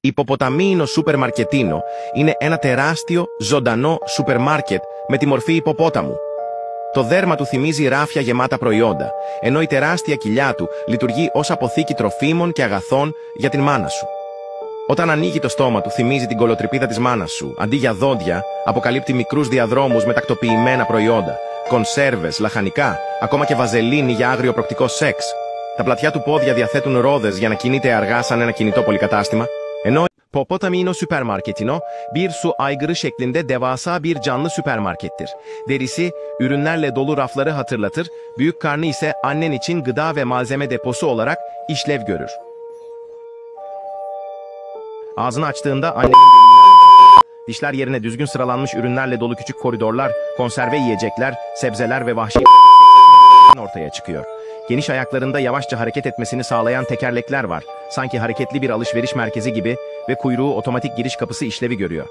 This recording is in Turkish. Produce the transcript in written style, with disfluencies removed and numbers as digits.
Υποποταμίνο σούπερ μαρκετίνο είναι ένα τεράστιο, ζωντανό σούπερ μάρκετ με τη μορφή υποπόταμου. Το δέρμα του θυμίζει ράφια γεμάτα προϊόντα, ενώ η τεράστια κοιλιά του λειτουργεί ως αποθήκη τροφίμων και αγαθών για την μάνα σου. Όταν ανοίγει το στόμα του, θυμίζει την κολοτρυπίδα της μάνας σου. Αντί για δόντια, αποκαλύπτει μικρούς διαδρόμους με τακτοποιημένα προϊόντα, κονσέρβες, λαχανικά, ακόμα και βαζελίνη για άγριο προκτικό σεξ. Τα πλατιά του πόδια diαθέτουν ρόδες για να kινείται αργά σαν ένα κινητό πολυκατάστημα, ενώ Popotamino süpermarketino bir su aygırı şeklinde devasa bir canlı süpermarkettir. Derisi, ürünlerle dolu rafları hatırlatır, büyük karnı ise annen için gıda ve malzeme deposu olarak işlev görür. Ağzını açtığında annenin deliğini anımsatır. Dişler yerine düzgün sıralanmış ürünlerle dolu küçük koridorlar, konserve yiyecekler, sebzeler ve vahşi ortaya çıkıyor. Geniş ayaklarında yavaşça hareket etmesini sağlayan tekerlekler var. Sanki hareketli bir alışveriş merkezi gibi ve kuyruğu otomatik giriş kapısı işlevi görüyor.